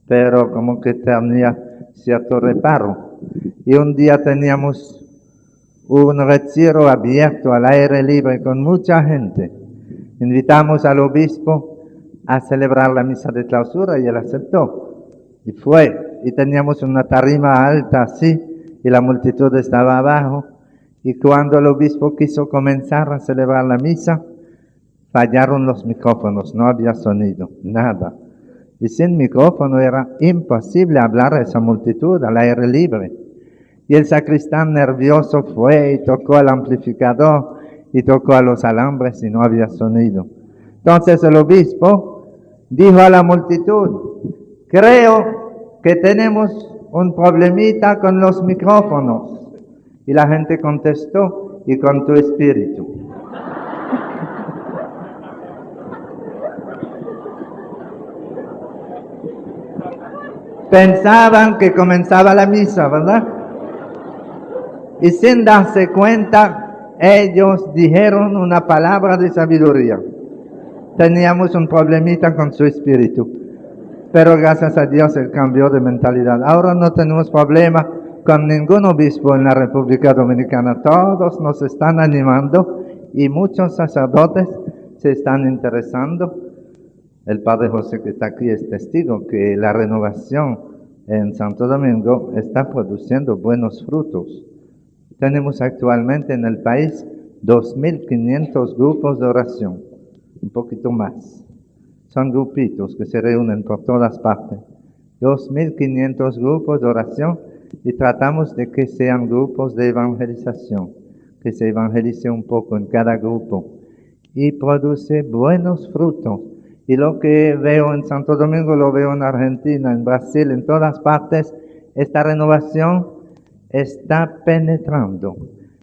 pero como que tenía cierto reparo. Y un día teníamos un retiro abierto al aire libre con mucha gente. Invitamos al obispo a celebrar la misa de clausura y él aceptó. Y fue, y teníamos una tarima alta así, y la multitud estaba abajo. Y cuando el obispo quiso comenzar a celebrar la misa, fallaron los micrófonos, no había sonido, nada. Y sin micrófono era imposible hablar a esa multitud al aire libre. Y el sacristán nervioso fue y tocó el amplificador y tocó a los alambres y no había sonido. Entonces el obispo dijo a la multitud, creo que tenemos un problemita con los micrófonos. Y la gente contestó, y con tu espíritu. Pensaban que comenzaba la misa, ¿verdad? Y sin darse cuenta, ellos dijeron una palabra de sabiduría. Teníamos un problemita con su espíritu, pero gracias a Dios él cambió de mentalidad. Ahora no tenemos problema con ningún obispo en la República Dominicana. Todos nos están animando y muchos sacerdotes se están interesando. El padre José que está aquí es testigo que la renovación en Santo Domingo está produciendo buenos frutos. Tenemos actualmente en el país 2.500 grupos de oración, un poquito más. Son grupitos que se reúnen por todas partes. 2.500 grupos de oración y tratamos de que sean grupos de evangelización, que se evangelice un poco en cada grupo y produce buenos frutos. Y lo que veo en Santo Domingo lo veo en Argentina, en Brasil, en todas partes. Esta renovación está penetrando.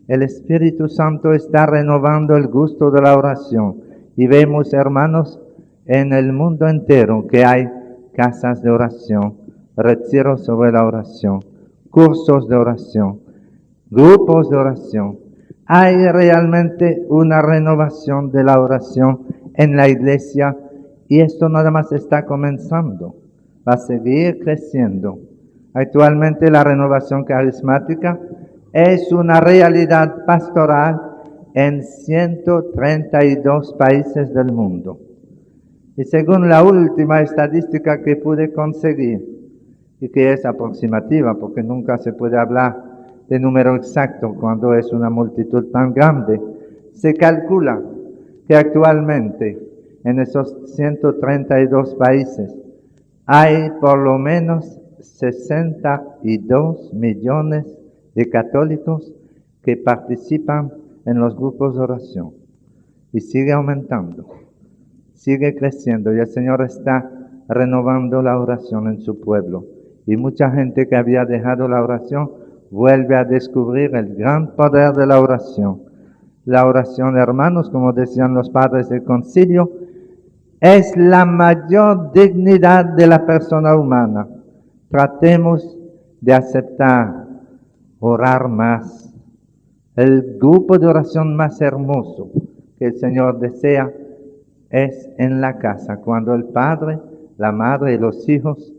El Espíritu Santo está renovando el gusto de la oración. Y vemos, hermanos, en el mundo entero que hay casas de oración, retiros sobre la oración, cursos de oración, grupos de oración. Hay realmente una renovación de la oración en la iglesia. Y esto nada más está comenzando, va a seguir creciendo. Actualmente la renovación carismática es una realidad pastoral en 132 países del mundo. Y según la última estadística que pude conseguir, y que es aproximativa porque nunca se puede hablar de número exacto cuando es una multitud tan grande, se calcula que actualmente en esos 132 países hay por lo menos 62 millones de católicos que participan en los grupos de oración. Y sigue aumentando, sigue creciendo y el Señor está renovando la oración en su pueblo. Y mucha gente que había dejado la oración vuelve a descubrir el gran poder de la oración. La oración, hermanos, como decían los padres del concilio, es la mayor dignidad de la persona humana. Tratemos de aceptar, orar más, El grupo de oración más hermoso que el Señor desea es en la casa, cuando el padre, la madre y los hijos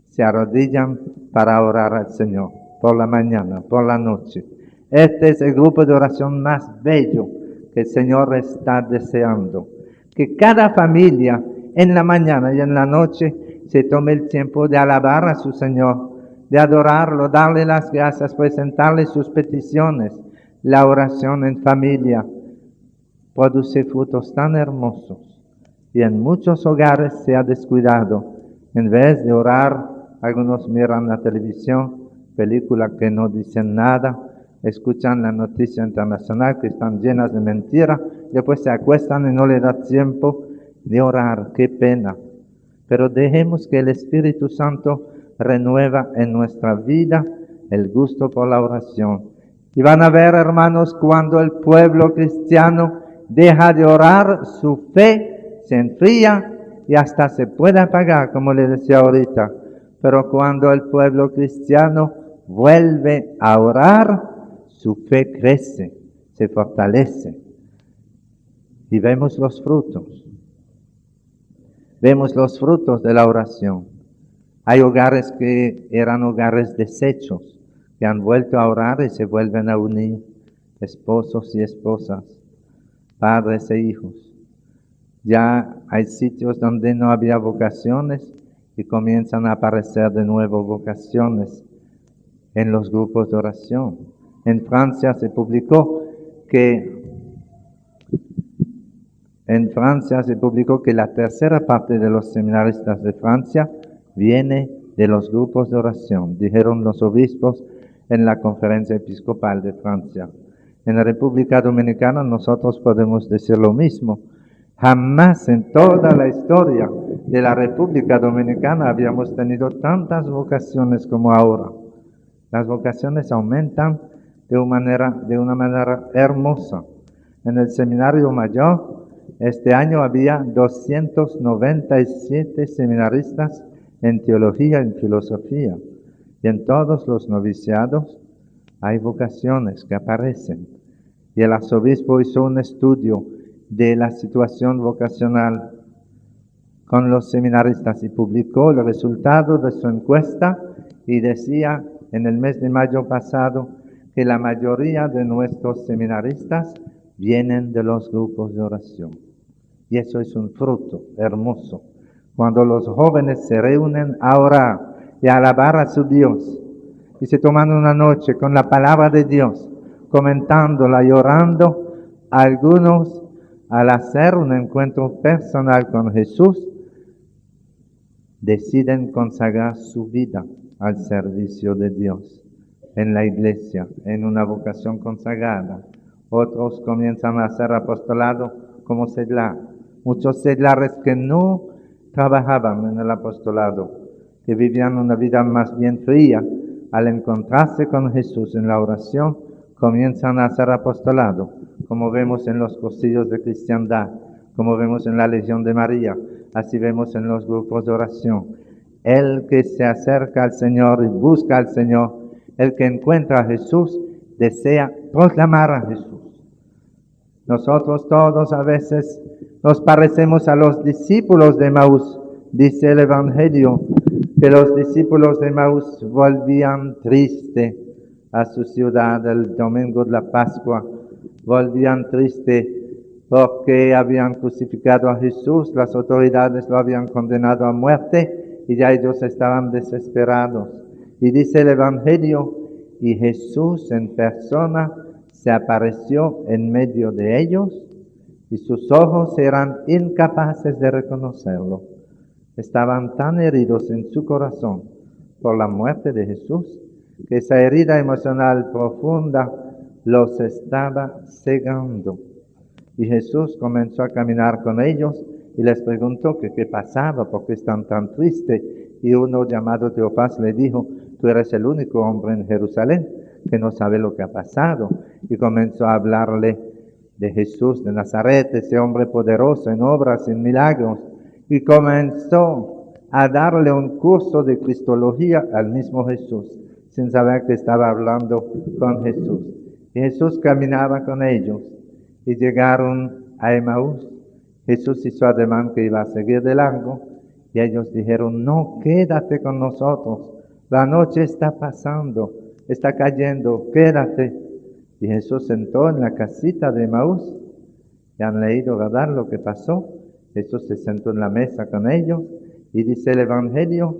se arrodillan para orar al Señor, por la mañana, por la noche. Este es el grupo de oración más bello que el Señor está deseando. Que cada familia en la mañana y en la noche se tome el tiempo de alabar a su Señor, de adorarlo, darle las gracias, presentarle sus peticiones. La oración en familia produce frutos tan hermosos y en muchos hogares se ha descuidado. En vez de orar, algunos miran la televisión, películas que no dicen nada, escuchan la noticia internacional que están llenas de mentiras, después se acuestan y no les da tiempo de orar. ¡Qué pena! Pero dejemos que el Espíritu Santo renueva en nuestra vida el gusto por la oración. Y van a ver, hermanos, cuando el pueblo cristiano deja de orar, su fe se enfría y hasta se puede apagar, como le decía ahorita. Pero cuando el pueblo cristiano vuelve a orar, su fe crece, se fortalece. Y vemos los frutos. Vemos los frutos de la oración. Hay hogares que eran hogares deshechos, que han vuelto a orar y se vuelven a unir, esposos y esposas, padres e hijos. Ya hay sitios donde no había vocaciones y comienzan a aparecer de nuevo vocaciones en los grupos de oración. En Francia se publicó que la tercera parte de los seminaristas de Francia viene de los grupos de oración, dijeron los obispos en la Conferencia Episcopal de Francia. En la República Dominicana nosotros podemos decir lo mismo. Jamás en toda la historia de la República Dominicana habíamos tenido tantas vocaciones como ahora. Las vocaciones aumentan de una manera hermosa. En el Seminario Mayor, este año había 297 seminaristas en teología y en filosofía. Y en todos los noviciados hay vocaciones que aparecen. Y el arzobispo hizo un estudio de la situación vocacional con los seminaristas y publicó el resultado de su encuesta y decía en el mes de mayo pasado que la mayoría de nuestros seminaristas vienen de los grupos de oración. Y eso es un fruto hermoso. Cuando los jóvenes se reúnen a orar y a alabar a su Dios y se toman una noche con la palabra de Dios, comentándola y orando, algunos al hacer un encuentro personal con Jesús, deciden consagrar su vida al servicio de Dios en la iglesia, en una vocación consagrada. Otros comienzan a hacer apostolado como seglar. Muchos seglares que no trabajaban en el apostolado, que vivían una vida más bien fría, al encontrarse con Jesús en la oración, comienzan a hacer apostolado, como vemos en los cursillos de cristiandad, como vemos en la Legión de María, así vemos en los grupos de oración. El que se acerca al Señor y busca al Señor, el que encuentra a Jesús, desea proclamar a Jesús. Nosotros todos a veces nos parecemos a los discípulos de Emaús. Dice el Evangelio que los discípulos de Emaús volvían triste a su ciudad el domingo de la Pascua. Volvían triste porque habían crucificado a Jesús, las autoridades lo habían condenado a muerte y ya ellos estaban desesperados. Y dice el Evangelio, y Jesús en persona se apareció en medio de ellos y sus ojos eran incapaces de reconocerlo. Estaban tan heridos en su corazón por la muerte de Jesús que esa herida emocional profunda los estaba cegando. Y Jesús comenzó a caminar con ellos y les preguntó que qué pasaba, por qué están tan tristes. Y uno llamado Cleofás le dijo, tú eres el único hombre en Jerusalén que no sabe lo que ha pasado. Y comenzó a hablarle de Jesús de Nazaret, ese hombre poderoso en obras, en milagros. Y comenzó a darle un curso de cristología al mismo Jesús, sin saber que estaba hablando con Jesús. Y Jesús caminaba con ellos y llegaron a Emaús. Jesús hizo ademán que iba a seguir de largo y ellos dijeron, no, quédate con nosotros, la noche está pasando, está cayendo, quédate. Y Jesús sentó en la casita de Emaús. Y han leído, ¿verdad?, lo que pasó. Jesús se sentó en la mesa con ellos y dice el Evangelio,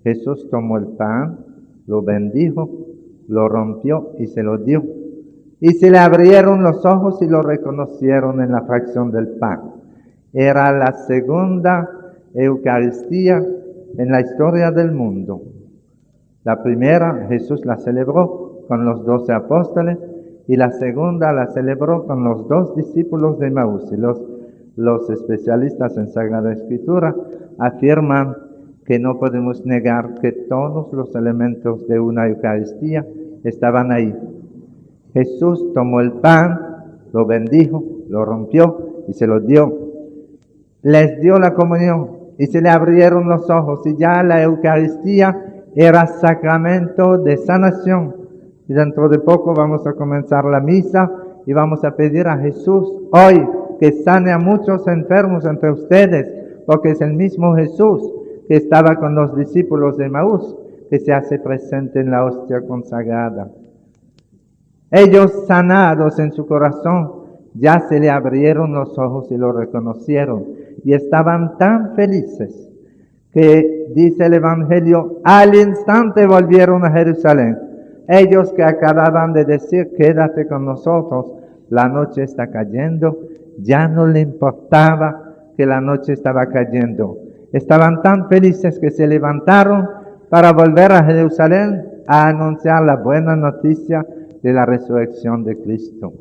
Jesús tomó el pan, lo bendijo, lo rompió y se lo dio. Y se le abrieron los ojos y lo reconocieron en la fracción del pan. Era la segunda Eucaristía en la historia del mundo. La primera Jesús la celebró con los 12 apóstoles y la segunda la celebró con los 2 discípulos de Emaús. Y los especialistas en Sagrada Escritura afirman que no podemos negar que todos los elementos de una Eucaristía estaban ahí. Jesús tomó el pan, lo bendijo, lo rompió y se lo dio. Les dio la comunión y se le abrieron los ojos y ya la Eucaristía era sacramento de sanación. Y dentro de poco vamos a comenzar la misa y vamos a pedir a Jesús hoy que sane a muchos enfermos entre ustedes, porque es el mismo Jesús que estaba con los discípulos de Emaús, que se hace presente en la hostia consagrada. Ellos, sanados en su corazón, ya se le abrieron los ojos y lo reconocieron. Y estaban tan felices que, dice el Evangelio, al instante volvieron a Jerusalén. Ellos que acababan de decir, quédate con nosotros, la noche está cayendo, ya no le importaba que la noche estaba cayendo. Estaban tan felices que se levantaron para volver a Jerusalén a anunciar la buena noticia de la resurrección de Cristo.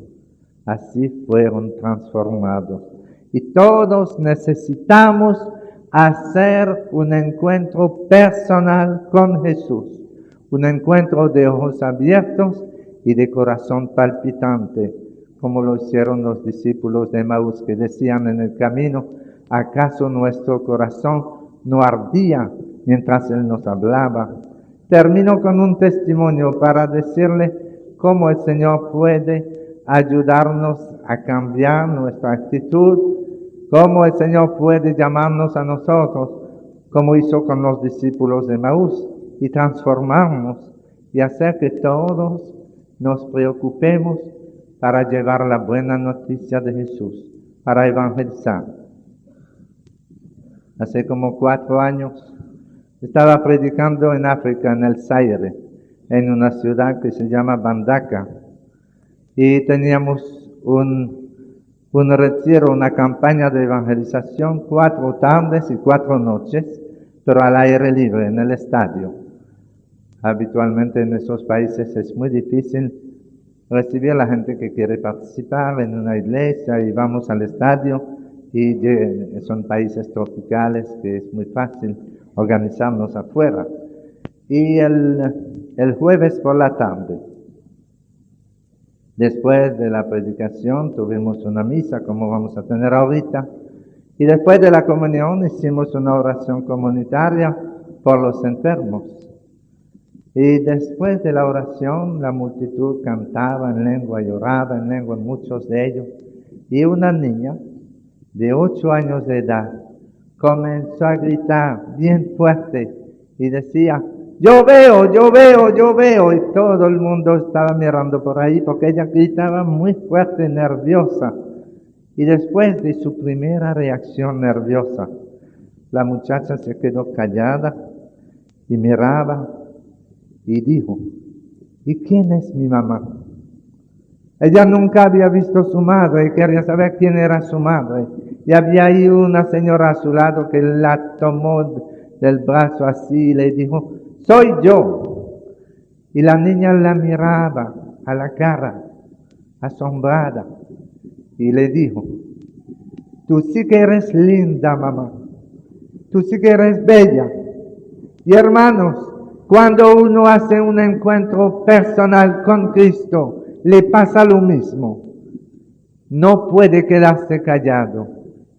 Así fueron transformados. Y todos necesitamos hacer un encuentro personal con Jesús. Un encuentro de ojos abiertos y de corazón palpitante, como lo hicieron los discípulos de Emaús, que decían en el camino, ¿acaso nuestro corazón no ardía mientras Él nos hablaba? Termino con un testimonio para decirle cómo el Señor puede ayudarnos a cambiar nuestra actitud, cómo el Señor puede llamarnos a nosotros, como hizo con los discípulos de Emaús, y transformarnos y hacer que todos nos preocupemos para llevar la buena noticia de Jesús, para evangelizar. Hace como 4 años estaba predicando en África, en el Zaire, en una ciudad que se llama Bandaka, y teníamos un retiro, una campaña de evangelización, 4 tardes y 4 noches, pero al aire libre, en el estadio. Habitualmente en esos países es muy difícil recibir a la gente que quiere participar en una iglesia y vamos al estadio, y son países tropicales que es muy fácil organizarnos afuera. Y el jueves por la tarde, después de la predicación, tuvimos una misa como vamos a tener ahorita, y después de la comunión hicimos una oración comunitaria por los enfermos. Y después de la oración, la multitud cantaba en lengua y oraba en lengua, muchos de ellos. Y una niña de 8 años de edad comenzó a gritar bien fuerte y decía, yo veo, yo veo, yo veo. Y todo el mundo estaba mirando por ahí porque ella gritaba muy fuerte, nerviosa. Y después de su primera reacción nerviosa, la muchacha se quedó callada y miraba y dijo, ¿y quién es mi mamá? Ella nunca había visto a su madre y quería saber quién era su madre. Y había ahí una señora a su lado que la tomó del brazo así y le dijo, soy yo. Y la niña la miraba a la cara, asombrada, y le dijo, tú sí que eres linda, mamá. Tú sí que eres bella. Y hermanos, cuando uno hace un encuentro personal con Cristo, le pasa lo mismo. No puede quedarse callado.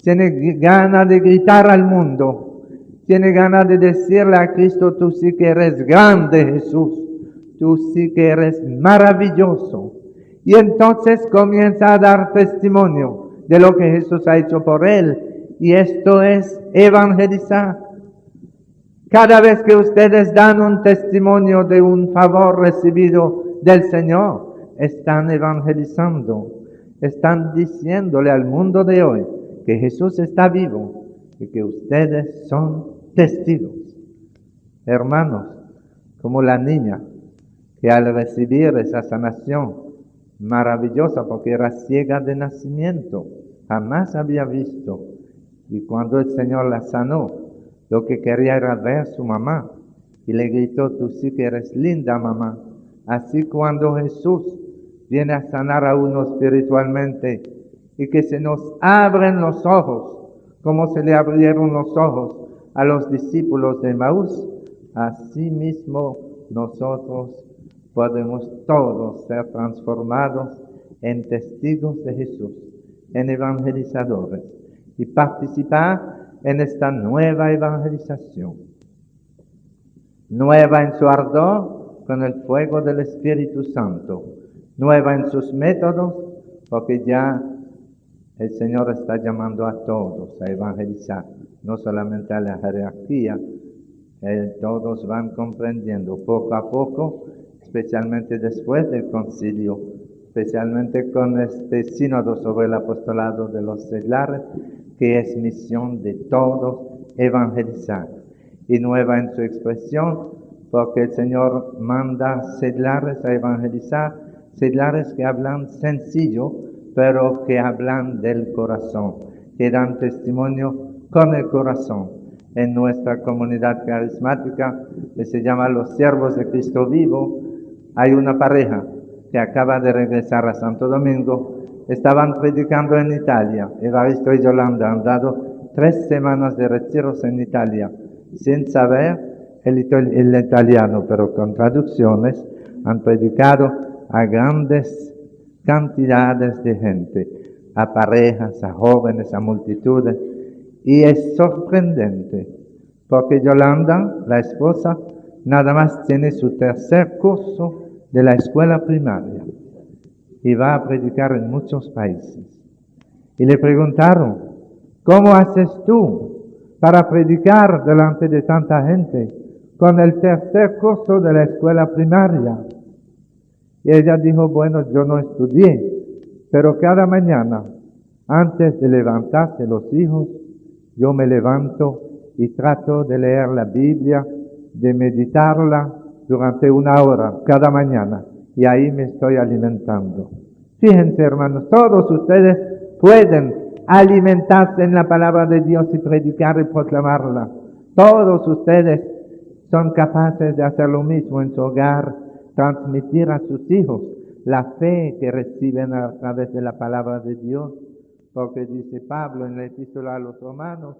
Tiene ganas de gritar al mundo. Tiene ganas de decirle a Cristo, tú sí que eres grande, Jesús. Tú sí que eres maravilloso. Y entonces comienza a dar testimonio de lo que Jesús ha hecho por él. Y esto es evangelizar. Cada vez que ustedes dan un testimonio de un favor recibido del Señor, están evangelizando. Están diciéndole al mundo de hoy que Jesús está vivo y que ustedes son testigos. Hermanos, como la niña que al recibir esa sanación maravillosa, porque era ciega de nacimiento, jamás había visto, y cuando el Señor la sanó, lo que quería era ver a su mamá, y le gritó: tú sí que eres linda, mamá. Así cuando Jesús viene a sanar a uno espiritualmente, y que se nos abren los ojos, como se le abrieron los ojos a los discípulos de Maús, así mismo nosotros podemos todos ser transformados en testigos de Jesús, en evangelizadores, y participar en esta nueva evangelización. Nueva en su ardor con el fuego del Espíritu Santo, nueva en sus métodos, porque ya el Señor está llamando a todos a evangelizar, no solamente a la jerarquía. Todos van comprendiendo poco a poco, especialmente después del concilio, especialmente con este sínodo sobre el apostolado de los seglares, que es misión de todos evangelizar. Y nueva en su expresión, porque el Señor manda seglares a evangelizar, seglares que hablan sencillo, pero que hablan del corazón, que dan testimonio con el corazón. En nuestra comunidad carismática, que se llama Los Siervos de Cristo Vivo, hay una pareja que acaba de regresar a Santo Domingo. Estaban predicando en Italia. Evaristo y Yolanda han dado 3 semanas de retiros en Italia, sin saber el italiano, pero con traducciones han predicado a grandes cantidades de gente, a parejas, a jóvenes, a multitudes. Y es sorprendente, porque Yolanda, la esposa, nada más tiene su 3er curso de la escuela primaria y va a predicar en muchos países. Y le preguntaron: ¿cómo haces tú para predicar delante de tanta gente con el 3er curso de la escuela primaria? Y ella dijo: bueno, yo no estudié, pero cada mañana, antes de levantarse los hijos, yo me levanto y trato de leer la Biblia, de meditarla durante 1 hora cada mañana, y ahí me estoy alimentando. Fíjense, hermanos, todos ustedes pueden alimentarse en la palabra de Dios y predicar y proclamarla. Todos ustedes son capaces de hacer lo mismo en su hogar, transmitir a sus hijos la fe que reciben a través de la palabra de Dios. Porque dice Pablo en la epístola a los Romanos